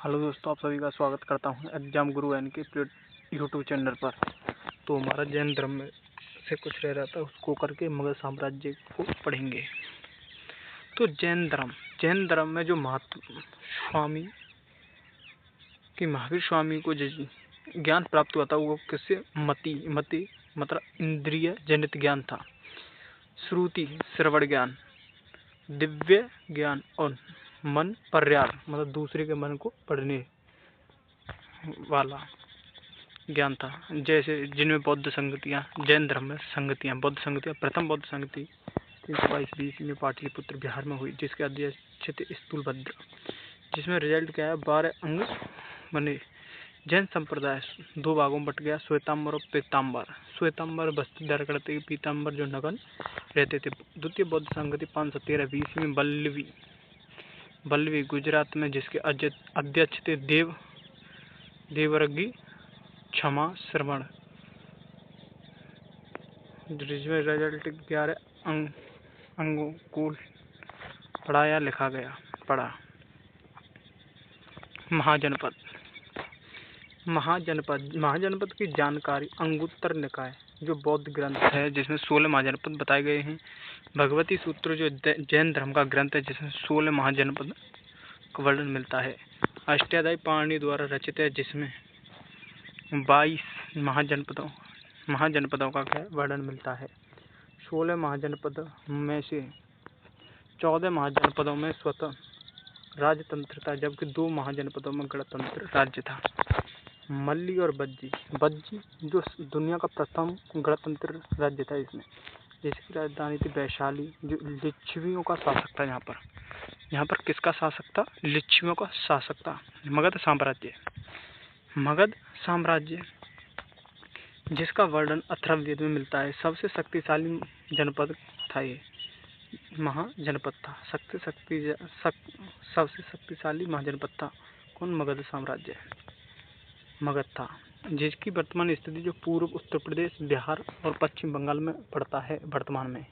Hello दोस्तों, आप सभी का स्वागत करता हूं एग्जाम गुरु एन के यूट्यूब चैनल पर। तो हमारा जैन धर्म में से कुछ रह रहा था, उसको करके मगध साम्राज्य को पढ़ेंगे। तो जैन धर्म में जो महावीर स्वामी को ज्ञान प्राप्त हुआ था, वो किससे? मति मतलब इंद्रिय जनित ज्ञान था। श्रुति श्रवण ज्ञान, दिव्य ज्ञान और मन पर्याय मतलब दूसरे के मन को पढ़ने वाला ज्ञान था। जैसे जिनमें बौद्ध संगतियाँ, जैन धर्म में संगतियाँ, बौद्ध संगतियाँ, प्रथम बौद्ध संगति 322 BC में पाटलिपुत्र बिहार में हुई, जिसके अध्यक्ष थे स्थूलभद्र। जिसमें रिजल्ट क्या है? 12 अंग बने। जैन संप्रदाय दो भागों में बट गया, श्वेतांबर और पीतांबर। श्वेतांबर बस्ती दर करते, पीतांबर जो नगन रहते थे। द्वितीय बौद्ध संगति 513 BC में बल्लवी गुजरात में, जिसके अध्यक्ष थे देवरगी क्षमा श्रवण। जिसमें रिजल्ट 11 अंगों को पढ़ाया लिखा गया। महाजनपद की जानकारी अंगुत्तर निकाय जो बौद्ध ग्रंथ है, जिसमें 16 महाजनपद बताए गए हैं। भगवती सूत्र जो जैन धर्म का ग्रंथ है, जिसमें 16 महाजनपद का वर्णन मिलता है। अष्टाध्यायी पाणिनि द्वारा रचित है, जिसमें 22 महाजनपदों का वर्णन मिलता है। 16 महाजनपद में से 14 महाजनपदों में स्वतः राजतंत्र था, जबकि 2 महाजनपदों में गणतंत्र राज्य था। मल्ली और बज्जी जो दुनिया का प्रथम गणतंत्र राज्य था, इसमें जिसकी राजधानी थी वैशाली, जो लिच्छवियों का शासक था। यहाँ पर किसका शासक था? लिच्छवियों का शासक था। मगध साम्राज्य जिसका वर्णन अथर्ववेद में मिलता है। सबसे शक्तिशाली जनपद था ये, महाजनपद था। सबसे शक्तिशाली महाजनपद था कौन? मगध साम्राज्य मगध था, जिसकी वर्तमान स्थिति जो पूर्व उत्तर प्रदेश, बिहार और पश्चिम बंगाल में पड़ता है वर्तमान में।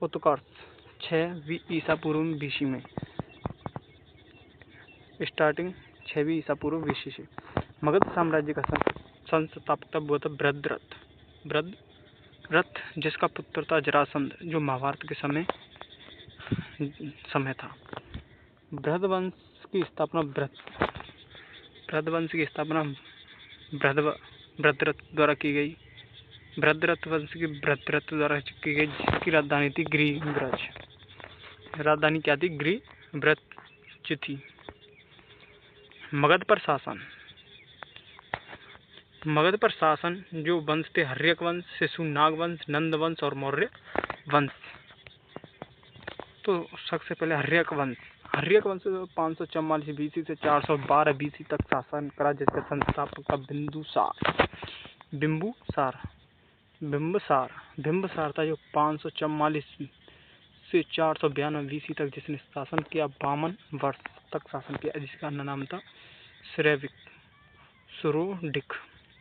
उत्कर्ष 6वीं ईसा पूर्व BC में, स्टार्टिंग 6वीं ईसा पूर्व BC से। मगध साम्राज्य का संस्थापक हुआ था भद्ररथ, जिसका पुत्र था जरासंध, जो महाभारत के समय था। भद्रवंश की स्थापना भद्ररथ द्वारा की गई। भद्ररथ वंश की भद्ररथ द्वारा की गई, जिसकी राजधानी थी गिरिब्रज। राजधानी क्या थी? गिरिब्रज थी। मगध पर शासन जो वंश थे, हर्यक वंश, शिशुनाग वंश, नंद वंश और मौर्य वंश। तो सबसे पहले हर्यक वंश 544 BC से 412 BC तक शासन करा, जिसका संस्थापक था बिंबसार था, जो 544 से 492 BC तक जिसने शासन किया। 52 वर्ष तक शासन किया, जिसका अन्य नाम था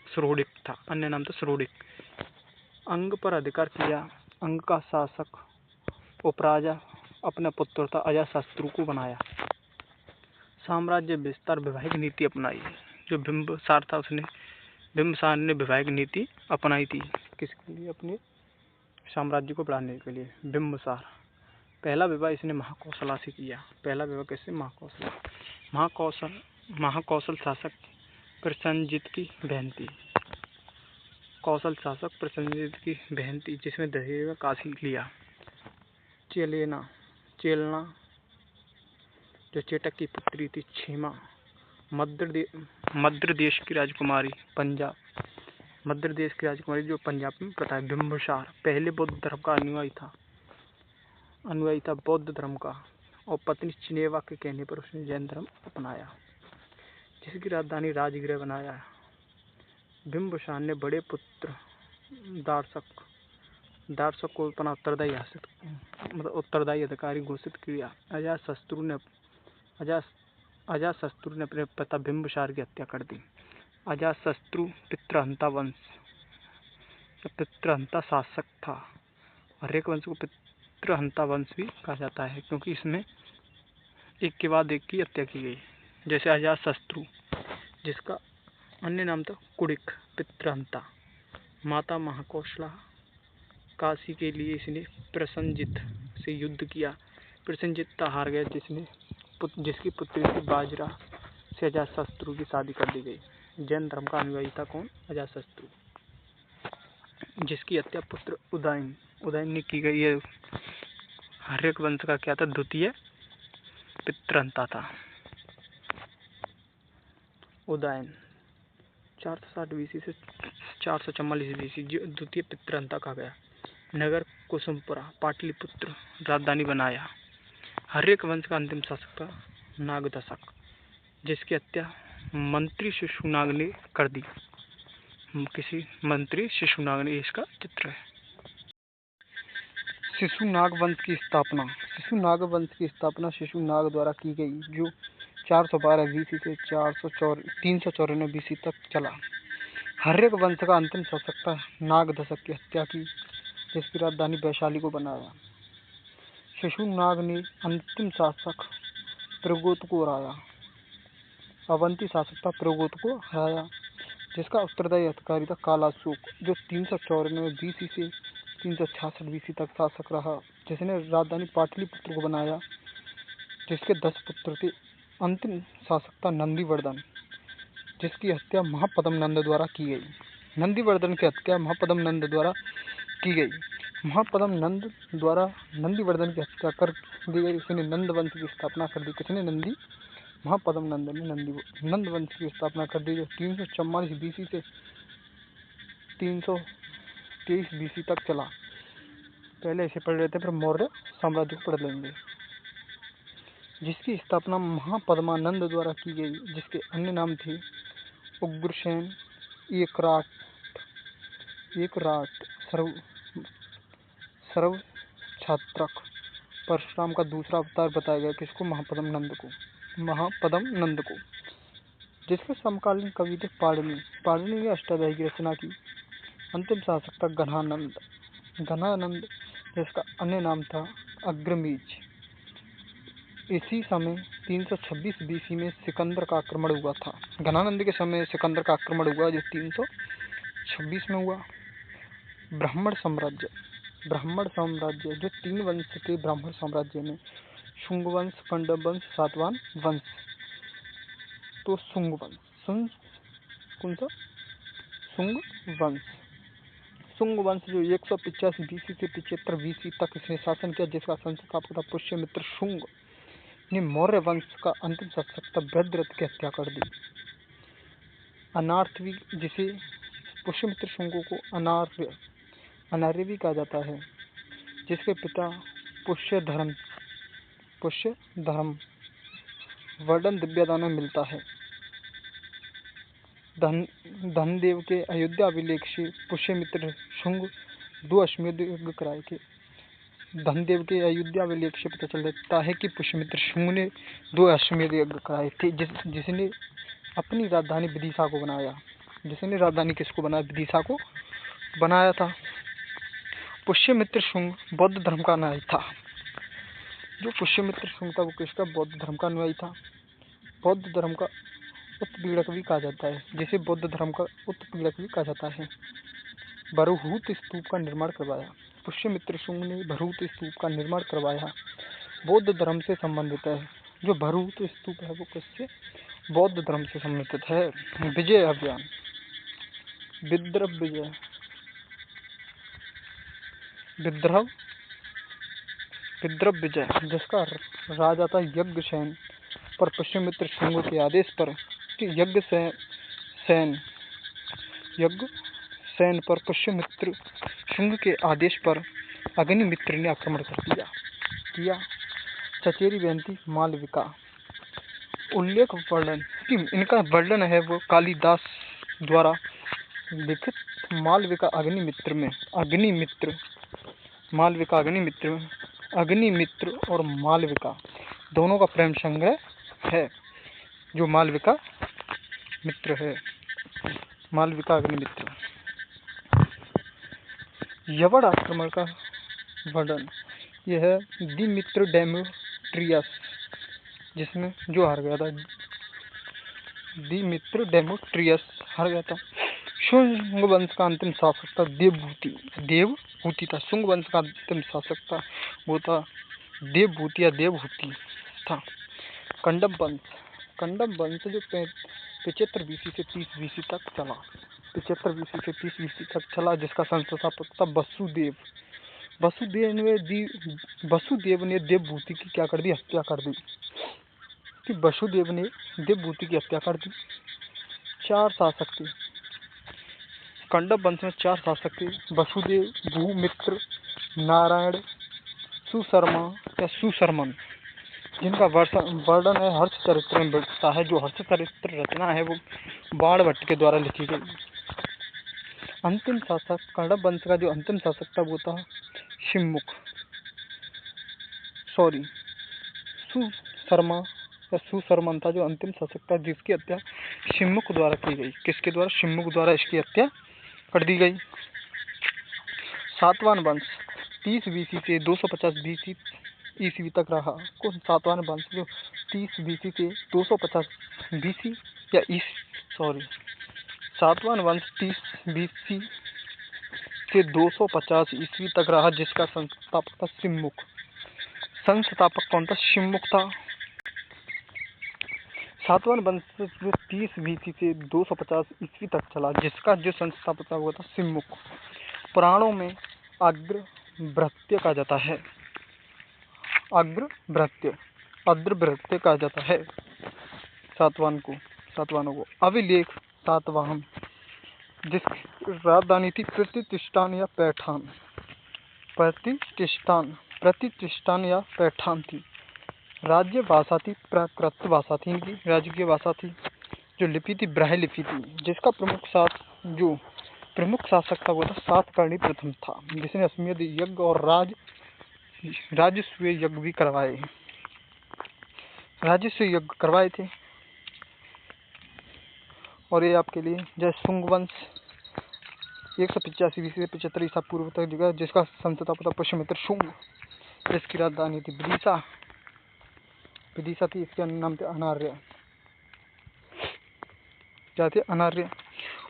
सुरोडिक था। अन्य नाम था सुरोडिक। अंग पर अधिकार किया। अंग का शासक उपराजा अपने पुत्र था अजातशत्रु को बनाया। साम्राज्य विस्तार वैवाहिक नीति अपनाई। जो बिंबसार था, बिंबसार ने वैवाहिक नीति अपनाई थी। किसके लिए? अपने साम्राज्य को बढ़ाने के लिए। बिंबसार पहला विवाह इसने महाकौशला से किया। पहला विवाह किससे? महाकौशल शासक प्रसेनजित की बहन थी, जिसमें दहेज काशी लिया। चेलना जो चेटक की पुत्री थी। क्षेमा मध्य देश की राजकुमारी, जो पंजाब में प्रथा है। बिंबसार पहले बौद्ध धर्म का अनुयायी था बौद्ध धर्म का, और पत्नी चिनेवा के कहने पर उसने जैन धर्म अपनाया, जिसकी राजधानी राजगृह बनाया। बिंबसार ने बड़े पुत्र दार्शक को अपना उत्तरदायी अधिकारी घोषित किया। अजातशत्रु ने अपने पिता बिंबसार की हत्या कर दी। अजातशत्रु पितृहंता शासक था। हर्यक वंश को पितृहंता वंश भी कहा जाता है, क्योंकि इसमें एक के बाद एक की हत्या की गई। जैसे अजातशत्रु, जिसका अन्य नाम था कुड़िक, पितृहंता। माता महाकौशला, काशी के लिए इसने प्रसन्नजित से युद्ध किया। प्रसन्नजित हार गया, जिसकी पुत्री थी बाजरा से अजातशत्रु की शादी कर दी गई। जैन धर्म का अनुयायी था कौन? अजातशत्रु, जिसकी हत्या पुत्र उदयन ने की गई है। हर्यक वंश का क्या था? द्वितीय पितृहंता था उदयन। 460 बीसी से 444 बीसी द्वितीय पितृहंता कहा गया। नगर कुसुमपुरा, पाटलिपुत्र राजधानी बनाया। हर्यक वंश का अंतिम शासक था नागदशक, जिसकी हत्या मंत्री शिशुनाग ने कर दी। किसी मंत्री शिशुनाग ने, इसका चित्र है। शिशुनाग वंश की स्थापना। शिशुनाग वंश की स्थापना शिशुनाग द्वारा की गई, जो 412 बीसी से 394 बीसी तक चला। हर्यक वंश का अंतिम शासक था नागदशक की हत्या की, जिसकी राजधानी वैशाली को बनाया। शिशुनाग ने अंतिम शासक प्रगोत को हराया। अवंती शासक था प्रगोत को हराया, जिसका उत्तरदायी अधिकारी था कालाशोक, जो 394 बीसी से 366 बीसी तक शासक रहा, जिसने राजधानी पाटलिपुत्र को बनाया, जिसके 10 पुत्र थे। अंतिम शासक था नंदीवर्धन, जिसकी हत्या महापद्म नंद द्वारा की गई। नंदीवर्धन की हत्या महापद्म नंद द्वारा की गई। महापद्म नंद द्वारा नंदीवर्धन की हत्या कर दी गई। उसने नंद वंश की स्थापना कर दी। किसने? महापद्म नंद ने नंद वंश की स्थापना कर दी, जो 344 बीसी से 323 बीसी तक चला। पहले इसे पढ़ लेते हैं, फिर मौर्य साम्राज्य को पढ़ लेंगे। जिसकी स्थापना महापद्मानंद द्वारा की गई, जिसके अन्य नाम थे उग्रसेन, एकराट, सर्व छात्रक। परशुराम का दूसरा अवतार बताया गया। किसको? महापद्म नंद को। जिसके समकालीन कवि थे पाणिनि ने अष्टाध्यायी की रचना की। अंतिम शासक था घनानंद, जिसका अन्य नाम था अग्रमीज। इसी समय 326 बीसी में सिकंदर का आक्रमण हुआ था। घनानंद के समय सिकंदर का आक्रमण हुआ, जो 326 में हुआ। ब्राह्मण साम्राज्य, जो 3 वंश थे ब्राह्मण साम्राज्य में, शुंग वंश, पांडव वंश, सातवाहन वंश। तो शुंग वंश, शुंग वंश जो 185 बीसी से 75 बीसी तक इसने शासन किया, जिसका संस्थापक था पुष्यमित्र शुंग ने मौर्य वंश का अंतिम शासक था भद्रथ की हत्या कर दी। अनार्य, जिसे पुष्यमित्र शुंग को अनार्य भी कहा जाता है, जिसके पिता पुष्यधर्म वर्णन दिव्यदान में मिलता है। धनदेव के अयोध्या अभिलेख से पुष्यमित्र शुंग 2 अश्वमेध यज्ञ कराए थे। धनदेव के अयोध्या अभिलेख से पता चल जाता है कि पुष्यमित्र शुंग ने 2 अश्वमेध यज्ञ कराए थे, जिसने अपनी राजधानी विदिशा को बनाया। जिसने राजधानी किसको बनाया? विदिशा को बनाया था। पुष्यमित्र शुंग बौद्ध धर्म का अनुयायी था। जो पुष्यमित्र शुंग था वो किसका? बौद्ध धर्म का अनुयायी था। बौद्ध धर्म का उत्पीड़क भी कहा जाता है, जिसे बौद्ध धर्म का उत्पीड़क भी कहा जाता है। भरहूत स्तूप का निर्माण करवाया। पुष्यमित्र शुंग ने भरहूत स्तूप का निर्माण करवाया। बौद्ध धर्म से संबंधित है। जो भरहूत स्तूप है वो किससे? बौद्ध धर्म से संबंधित है। विजय अभियान, विद्रव विजय, जिसका राजा था यज्ञसेन पर पुष्यमित्र शुंग के आदेश पर यज्ञसेन पर पुष्यमित्र शुंग के आदेश पर अग्निमित्र ने आक्रमण कर किया। चचेरी बहन थी मालविका। उल्लेख वर्णन कि इनका वर्णन है वो कालिदास द्वारा लिखित मालविका अग्निमित्र और मालविका दोनों का प्रेम संग्रह है, जो मालविका मित्र है। मालविका अग्निमित्र। यवड़ आक्रमण का वर्णन। यह है दिमित्र डेमेट्रियस, जिसमें जो हार गया था, दिमित्र डेमेट्रियस हार गया था। शुंग वंश का अंतिम शासक था देवहूति था। शुंग वंश का अंतिम शासक था वो था देवभूति या देवहूति था। कंडम वंश जो 75 BC से 30 BC तक चला, 75 BC से 30 BC तक चला, जिसका संस्थापक था वसुदेव। वसुदेव ने देवभूति की क्या कर दी, हत्या कर दी। कि वसुदेव ने देवभूति की हत्या कर दी। 4 शासक थे कंडम वंश में, 4 शासक थे, वसुदेव, भूमित्र, नारायण, सुशर्मा या सुशर्मन, जिनका वर्णन है हर्षचरित्र में मिलता है। जो हर्षचरित्र रचना है वो बाणभट्ट के द्वारा लिखी गई। अंतिम शासक कंडम वंश का जो अंतिम शासक था वो था सुशर्मन था जो अंतिम शासक था, जिसकी हत्या शिमुख द्वारा की गई। किसके द्वारा? शिमुख द्वारा इसकी हत्या कर दी गई। सातवान वंश 30 BC से 250 BC ईस्वी तक रहा। कौन सातवान वंश जो 30 BC से 250 BC या सातवान वंश 30 BC से 250 ईस्वी तक रहा, जिसका संस्थापक था शिमुख। संस्थापक कौन था? शिमुख था। सातवान वंश जो 30 BC से 250 ईस्वी तक चला, जिसका जो संस्थापक था वो था शिमुख। पुराणों में अग्रभृत्य कहा जाता है। अग्रभृत्य कहा जाता है सातवानों को। अभिलेख सातवाहन, जिसकी राजधानी थी प्रतिष्ठान या पैठान थी। राज्य भाषा थी प्राकृत भाषा थी, इनकी राजकीय भाषा थी। जो लिपि थी ब्राह्मी लिपि थी, जिसका प्रमुख शासक था वो था सातकर्णी प्रथम था, जिसने अश्वमेध यज्ञ और राजसूय यज्ञ भी करवाए। थे। और ये आपके लिए जय शुंग वंश 185 BC से 75 ईसा पूर्व तक जगह, जिसका संस्थापक था पुष्यमित्र शुंग। इसकी राजधानी थी विदिशा थी। इसके अन्य नाम थे अनार्य। क्या थे? अनार्य।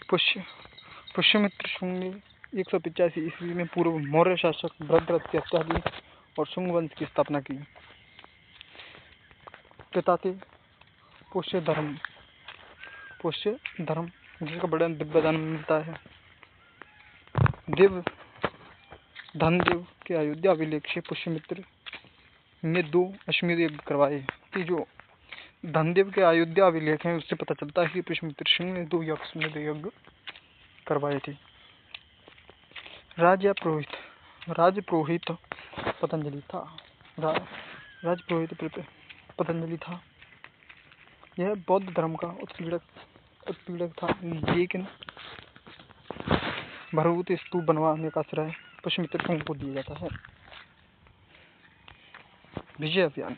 पुष्यमित्र शुंग ने 185 ईस्वी में पूर्व मौर्य शासक भद्रथ की हत्या की और शुंग वंश की स्थापना की। पिता थे पुष्य धर्म, जिसका बड़ा दिव्य दान मिलता है। धनदेव के अयोध्या अभिलेख से पुष्यमित्र ने 2 अश्वमेध यज्ञ करवाए। कि जो धनदेव के अयोध्या अभिलेख हैं उससे पता चलता है कि पुष्यमित्र सिंह ने 2 अश्वमेध यज्ञ करवाए थे। राजपुरोहित पतंजलि था। यह बौद्ध धर्म का उत्पीड़क था, लेकिन भरभूत स्तूप बनवाने का श्रेय पुष्यमित्र सिंह को दिया जाता है। विजय अभियान